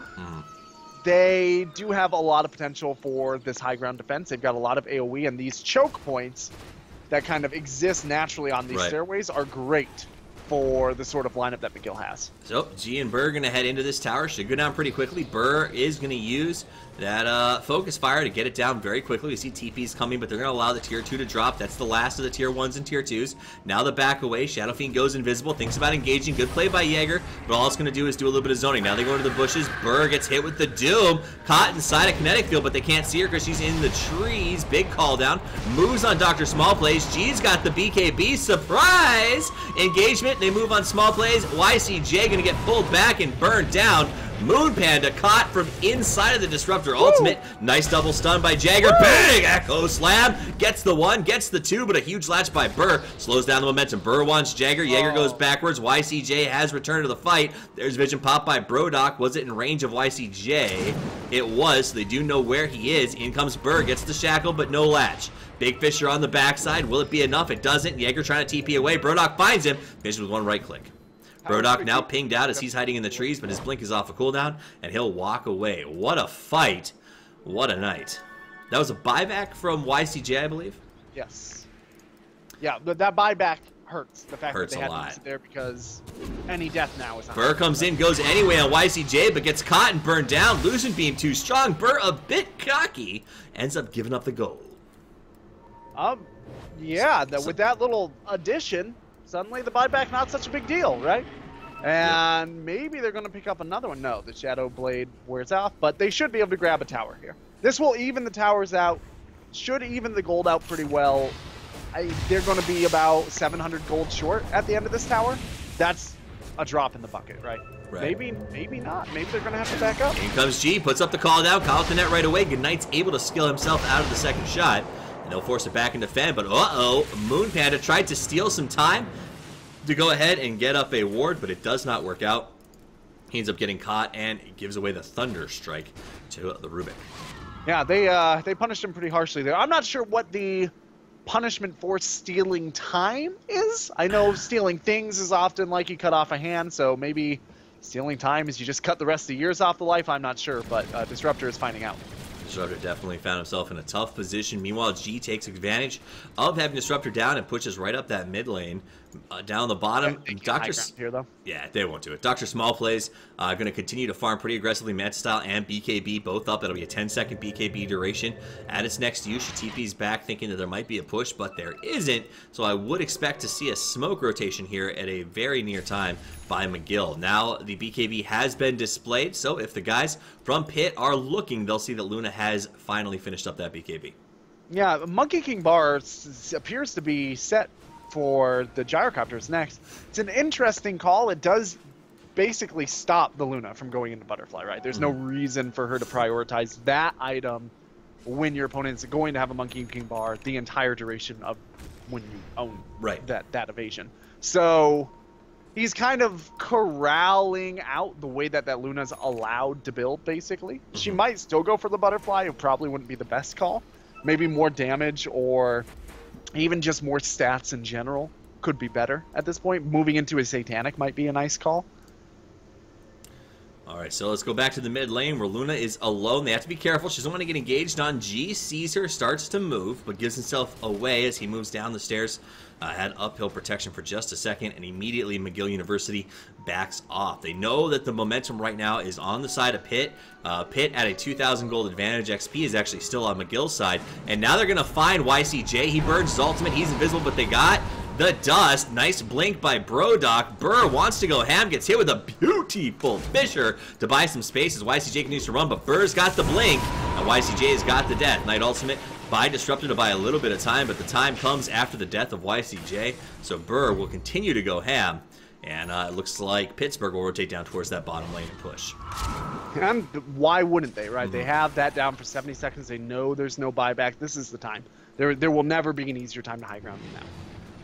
They do have a lot of potential for this high ground defense. They've got a lot of AoE, and these choke points that kind of exist naturally on these stairways are great for the sort of lineup that McGill has. So G and Burr are going to head into this tower. Should go down pretty quickly. Burr is going to use that focus fire to get it down very quickly. We see TP's coming, but they're going to allow the tier 2 to drop. That's the last of the tier 1s and tier 2s. Now the back away. Shadow Fiend goes invisible. Thinks about engaging. Good play by Jaeger, but all it's going to do is do a little bit of zoning. Now they go into the bushes. Burr gets hit with the Doom. Caught inside a kinetic field, but they can't see her because she's in the trees. Big call down. Moves on Dr. Small Plays. G's got the BKB. Surprise! Engagement. They move on Small Plays. YCJ going to get pulled back and burned down. Moon Panda caught from inside of the Disruptor ultimate. Nice double stun by Jagger. Big Echo Slam. Gets the 1, gets the 2, but a huge latch by Burr. Slows down the momentum. Burr wants Jagger. Jaeger goes backwards. YCJ has returned to the fight. There's vision pop by Brodock. Was it in range of YCJ? It was, so they do know where he is. In comes Burr. Gets the shackle, but no latch. Big Fisher on the backside. Will it be enough? It doesn't. Jaeger trying to TP away. Brodock finds him. Finishes with 1 right click. Brodock now pinged out as he's hiding in the trees, but his blink is off a cooldown, and he'll walk away. What a fight. What a night. That was a buyback from YCJ, I believe? Yes. Yeah, but that buyback hurts. The fact hurts that they had to use it there because any death now is not. Burr comes in, goes anyway on YCJ, but gets caught and burned down. Lucent Beam too strong. Burr a bit cocky. Ends up giving up the goal. Yeah, with that little addition, suddenly the buyback not such a big deal, right? And maybe they're going to pick up another one. No, the Shadow Blade wears off, but they should be able to grab a tower here. This will even the towers out, should even the gold out pretty well. They're going to be about 700 gold short at the end of this tower. That's a drop in the bucket, right? Maybe not. Maybe they're going to have to back up. In comes G, puts up the call down, call the net right away. Goodnight's able to skill himself out of the second shot. And they'll force it back into Fen, but Moon Panda tried to steal some time to go ahead and get up a ward, but it does not work out. He ends up getting caught, and it gives away the Thunder Strike to the Rubik. Yeah, they punished him pretty harshly there. I'm not sure what the punishment for stealing time is. I know stealing things is often like you cut off a hand, so maybe stealing time is you just cut the rest of the years off the life. I'm not sure, but Disruptor is finding out. Disruptor definitely found himself in a tough position. Meanwhile, G takes advantage of having Disruptor down and pushes right up that mid lane. Down the bottom, Dr. Here, though. Yeah, they won't do it. Dr. Small Plays going to continue to farm pretty aggressively. Manta Style and BKB both up. That'll be a 10-second BKB duration. At its next use, she TP's back thinking that there might be a push, but there isn't. So I would expect to see a smoke rotation here at a very near time by McGill. Now the BKB has been displayed, so if the guys from Pitt are looking, they'll see that Luna has finally finished up that BKB. Yeah, Monkey King Bar appears to be set for the gyrocopters next. It's an interesting call. It does basically stop the Luna from going into Butterfly, right? There's no reason for her to prioritize that item when your opponent's going to have a Monkey King Bar the entire duration of when you own that evasion. So he's kind of corralling out the way that Luna's allowed to build, basically. She might still go for the Butterfly. It probably wouldn't be the best call. Maybe more damage or even just more stats in general could be better at this point. Moving into a Satanic might be a nice call. All right, so let's go back to the mid lane where Luna is alone. They have to be careful. She doesn't want to get engaged on G. Sees her, starts to move, but gives himself away as he moves down the stairs. Had uphill protection for just a second, and immediately McGill University backs off. They know that the momentum right now is on the side of Pitt. Pitt at a 2,000 gold advantage. XP is actually still on McGill's side, and now they're going to find YCJ. He burns his ultimate. He's invisible, but they got the dust. Nice blink by Brodock. Burr wants to go ham, gets hit with a beautiful Fisher to buy some space as YCJ continues to run, but Burr's got the blink, and YCJ's got the death. Knight ultimate by disrupted to buy a little bit of time, but the time comes after the death of YCJ, so Burr will continue to go ham, and it looks like Pittsburgh will rotate down towards that bottom lane and push. And why wouldn't they, right? They have that down for 70 seconds. They know there's no buyback. This is the time. There will never be an easier time to high ground than now.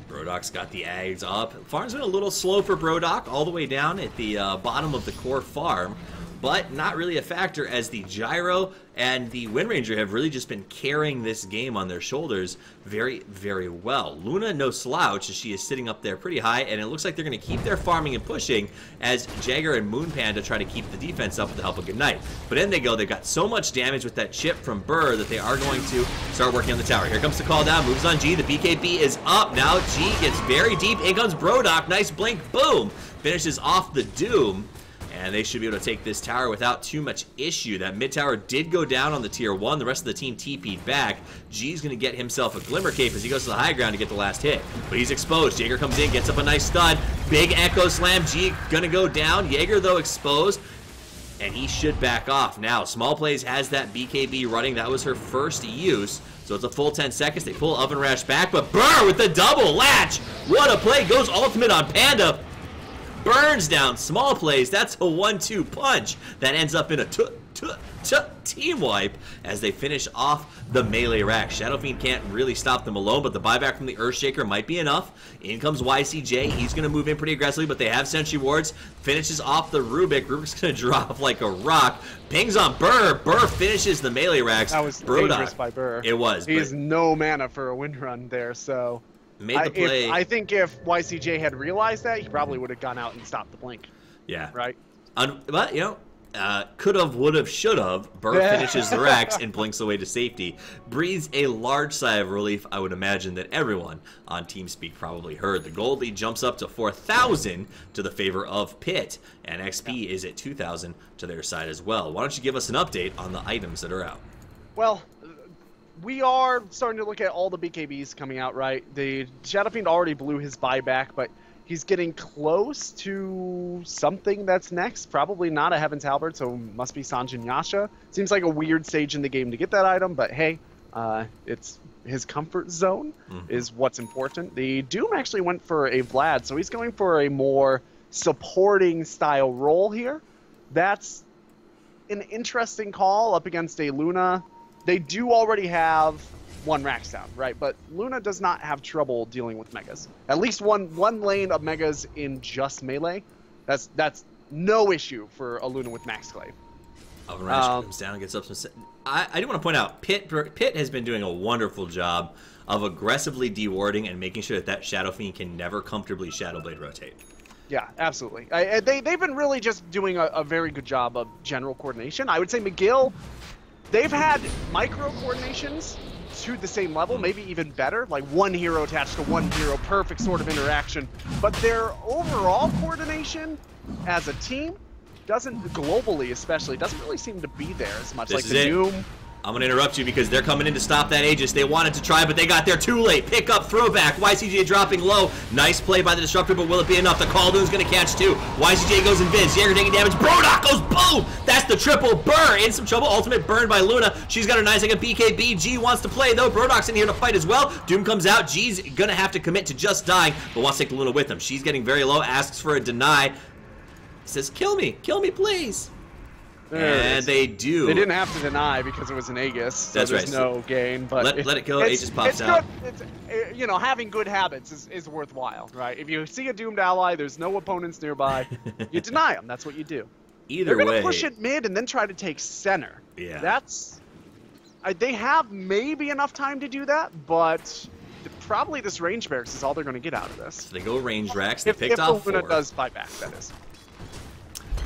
Brodock's got the Ags up. Farm's been a little slow for Brodock, all the way down at the bottom of the core farm, but not really a factor as the Gyro and the Wind Ranger have really just been carrying this game on their shoulders very, very well. Luna, no slouch, as she is sitting up there pretty high, and it looks like they're going to keep their farming and pushing as Jagger and Moon Panda try to keep the defense up with the help of Good Night. But in they go. They've got so much damage with that chip from Burr that they are going to start working on the tower. Here comes the call down, moves on G. The BKB is up. Now G gets very deep. In comes Brodock. Nice blink. Boom. Finishes off the Doom. And they should be able to take this tower without too much issue. That mid tower did go down on the tier 1. The rest of the team TP'd back. G's going to get himself a Glimmer Cape as he goes to the high ground to get the last hit. But he's exposed. Jaeger comes in, gets up a nice stun. Big Echo Slam. G going to go down. Jaeger, though, exposed. And he should back off. Now, Small Plays has that BKB running. That was her first use. So it's a full 10 seconds. They pull Oven Rash back. But Burr with the double latch. What a play. Goes ultimate on Panda. Burns down Small Plays. That's a 1-2 punch that ends up in a team wipe as they finish off the melee rack. Shadow Fiend can't really stop them alone, but the buyback from the Earthshaker might be enough. In comes YCJ. He's going to move in pretty aggressively, but they have Sentry Wards. Finishes off the Rubik. Rubik's going to drop like a rock. Pings on Burr. Burr finishes the melee racks. That was dangerous by Burr. It was. He has no mana for a wind run there, so made the play. I think if YCJ had realized that, he probably would have gone out and stopped the blink. Yeah. Right? But, you know, could have, would have, should have. Burr finishes the racks and blinks away to safety. Breathes a large sigh of relief. I would imagine that everyone on TeamSpeak probably heard. The gold lead jumps up to 4,000 to the favor of Pitt, and XP is at 2,000 to their side as well. Why don't you give us an update on the items that are out? Well, we are starting to look at all the BKBs coming out, right? The Shadow Fiend already blew his buyback, but he's getting close to something that's next. Probably not a Heaven's Halberd, so must be Sanjin Yasha. Seems like a weird stage in the game to get that item, but hey, it's his comfort zone is what's important. The Doom actually went for a Vlad, so he's going for a more supporting style role here. That's an interesting call up against a Luna. They do already have one Rax down, right? But Luna does not have trouble dealing with megas. At least one lane of megas in just melee. That's no issue for a Luna with Max Clave. Oven Rash comes down and gets up some. I do want to point out, Pitt has been doing a wonderful job of aggressively dewarding and making sure that Shadow Fiend can never comfortably Shadow Blade rotate. Yeah, absolutely. They've been really just doing a very good job of general coordination. I would say McGill, they've had micro coordinations to the same level, maybe even better, like one hero attached to one hero, perfect sort of interaction. But their overall coordination as a team doesn't, globally especially, doesn't really seem to be there as much. Like the Doom. I'm going to interrupt you because they're coming in to stop that Aegis. They wanted to try, but they got there too late. Pick up, throwback. YCJ dropping low. Nice play by the Disruptor, but will it be enough? The Caldoon's going to catch two. YCJ goes in Viz. Jaeger taking damage. Brodok goes boom! That's the triple burr. In some trouble. Ultimate burn by Luna. She's got her 9-second BKB. G wants to play, though. Brodok's in here to fight as well. Doom comes out. G's going to have to commit to just dying, but wants to take the Luna with him. She's getting very low. Asks for a deny. Says, kill me, please. And they do. They didn't have to deny because it was an Aegis. So that's there's right. no gain. But let it go. Aegis pops out. It's, you know, having good habits is worthwhile, right? If you see a doomed ally, there's no opponents nearby, you deny them. That's what you do. Either They're way, gonna push it mid and then try to take center. Yeah. That's. They have maybe enough time to do that, but probably this range barracks is all they're going to get out of this. So they go range racks. They if picked off Luna 4. does buyback, that is.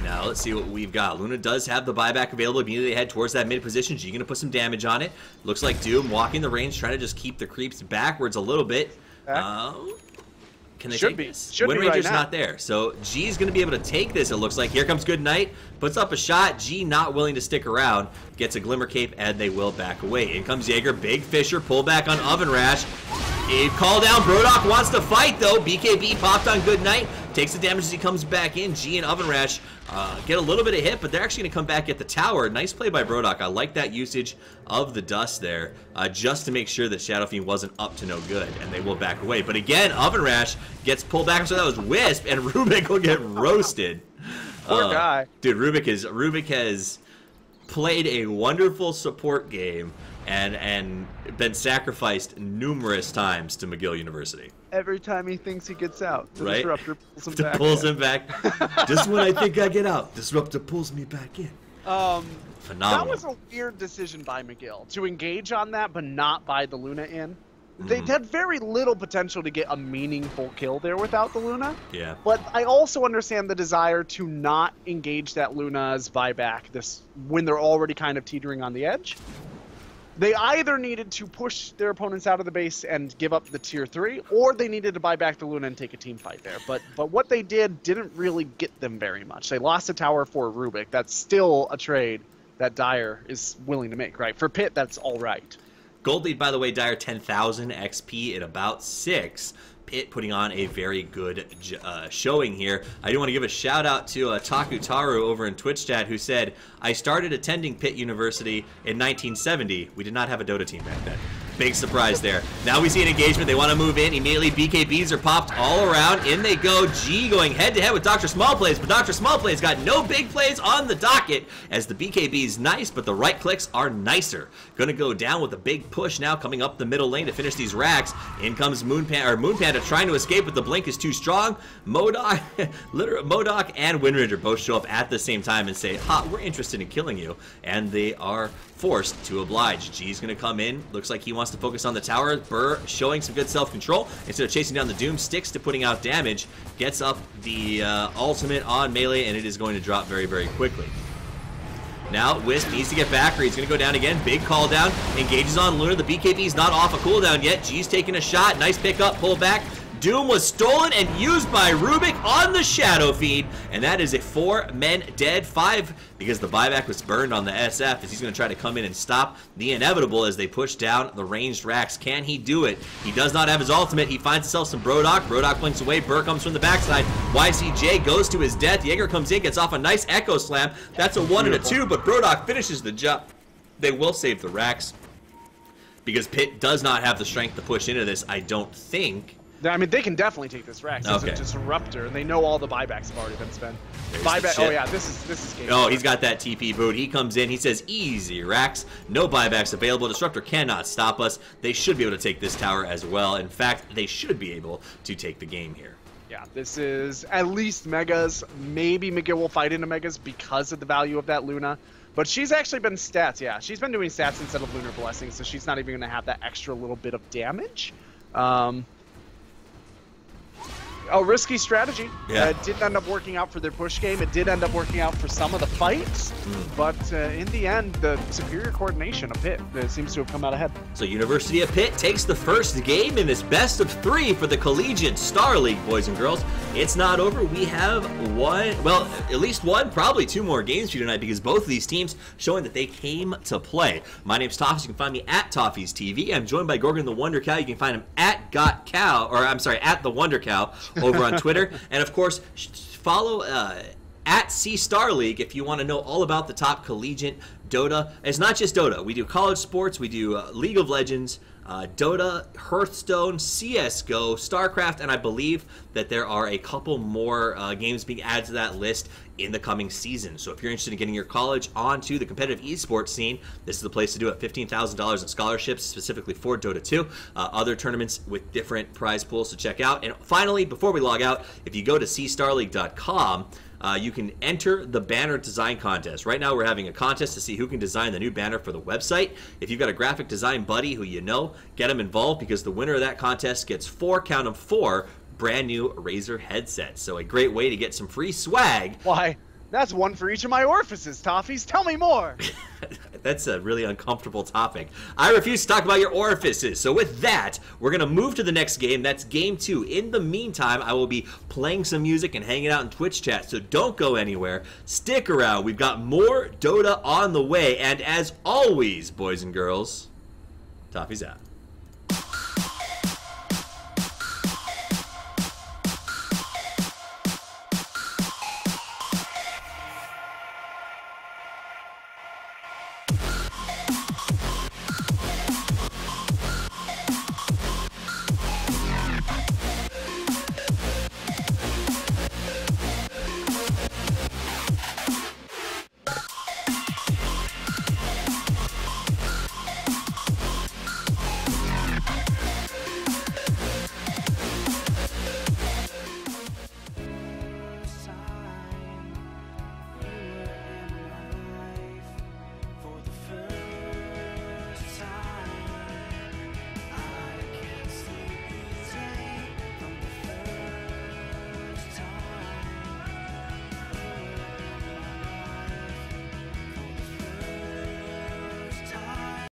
Now let's see what we've got. Luna does have the buyback available. Immediately head towards that mid position. She's going to put some damage on it. Looks like Doom walking the range, trying to just keep the creeps backwards a little bit. Can they take this? Wind Ranger's not there. So G's going to be able to take this, it looks like. Here comes Good Night. Puts up a shot. G not willing to stick around. Gets a Glimmer Cape, and they will back away. In comes Jaeger. Big Fisher. Pull back on Oven Rash. A call down. Brodok wants to fight, though. BKB popped on Good Night. Takes the damage as he comes back in. G and Oven Rash get a little bit of hit, but they're actually going to come back at the tower. Nice play by Brodok. I like that usage of the dust there, just to make sure that Shadow Fiend wasn't up to no good, and they will back away. But again, Oven Rash gets pulled back, so that was Wisp, and Rubik will get roasted. Poor guy. Dude, Rubik has played a wonderful support game and been sacrificed numerous times to McGill University. Every time he thinks he gets out, the Disruptor pulls him back. Pulls him back. Just when I think I get out, Disruptor pulls me back in. Phenomenal. That was a weird decision by McGill to engage on that, but not buy the Luna in. They had very little potential to get a meaningful kill there without the Luna. Yeah. But I also understand the desire to not engage that Luna's buyback when they're already kind of teetering on the edge. They either needed to push their opponents out of the base and give up the tier 3, or they needed to buy back the Luna and take a team fight there. But what they did didn't really get them very much. They lost a tower for Rubik. That's still a trade that Dire is willing to make, right? For Pitt, that's all right. Gold lead, by the way, Dire 10,000 XP at about 6. Pitt putting on a very good showing here. I do want to give a shout out to Taku Taru over in Twitch chat, who said, I started attending Pitt University in 1970. We did not have a Dota team back then. Big surprise there. Now we see an engagement. They want to move in. Immediately, BKBs are popped all around. In they go. G going head-to-head with Dr. Small Plays, but Dr. Small Plays got no big plays on the docket, as the BKB's nice, but the right clicks are nicer. Gonna go down with a big push now, coming up the middle lane to finish these racks. In comes Moon Panda trying to escape, but the blink is too strong. Modok and Wind Ranger both show up at the same time and say, ha, we're interested in killing you. And they are forced to oblige. G's gonna come in. Looks like he wants to focus on the tower. Burr showing some good self-control. Instead of chasing down the Doom, sticks to putting out damage. Gets up the ultimate on melee, and it is going to drop very, very quickly. Now, Wisp needs to get back, or he's going to go down again. Big call down. Engages on Luna. The BKB's not off a cooldown yet. G's taking a shot. Nice pickup. Pull back. Doom was stolen and used by Rubik on the Shadow Feed, and that is a 4 men dead, 5 because the buyback was burned on the SF, as he's going to try to come in and stop the inevitable as they push down the ranged racks. Can he do it? He does not have his ultimate. He finds himself some Brodok. Brodok blinks away. Burr comes from the backside. YCJ goes to his death. Jaeger comes in, gets off a nice Echo Slam. That's a 1 and a 2, but Brodok finishes the job. They will save the racks because Pitt does not have the strength to push into this, I don't think. I mean, they can definitely take this rack. It's a disruptor, and they know all the buybacks have already been spent. Buyback. Oh yeah, this is game. Oh, he's got that TP boot. He comes in. He says, "Easy racks, no buybacks available. Disruptor cannot stop us. They should be able to take this tower as well. In fact, they should be able to take the game here." Yeah, this is at least megas. Maybe McGill will fight into megas because of the value of that Luna. But she's actually been stats. Yeah, she's been doing stats instead of Lunar Blessing, so she's not even going to have that extra little bit of damage. a risky strategy. Yeah. It didn't end up working out for their push game. It did end up working out for some of the fights, but in the end, the superior coordination of Pitt seems to have come out ahead. So University of Pitt takes the first game in this best of 3 for the Collegiate Star League, boys and girls. It's not over. We have at least one, probably 2 more games for you tonight because both of these teams showing that they came to play. My name's Toffees. You can find me at Toffees TV. I'm joined by Gorgon the Wonder Cow. You can find him at the Wonder Cow over on Twitter. And of course, follow at C Star League if you want to know all about the top collegiate Dota. It's not just Dota. We do college sports. We do League of Legends, Dota, Hearthstone, CSGO, StarCraft, and I believe that there are a couple more games being added to that list in the coming season. So if you're interested in getting your college onto the competitive esports scene, this is the place to do it. $15,000 in scholarships specifically for Dota 2. Other tournaments with different prize pools to check out. And finally, before we log out, if you go to cstarleague.com, you can enter the banner design contest. Right now we're having a contest to see who can design the new banner for the website. If you've got a graphic design buddy who you know, get them involved because the winner of that contest gets 4 brand new Razer headsets. So a great way to get some free swag. Why? That's one for each of my orifices, Toffees. Tell me more. That's a really uncomfortable topic. I refuse to talk about your orifices. So with that, we're going to move to the next game. That's game 2. In the meantime, I will be playing some music and hanging out in Twitch chat. So don't go anywhere. Stick around. We've got more Dota on the way. And as always, boys and girls, Toffees out.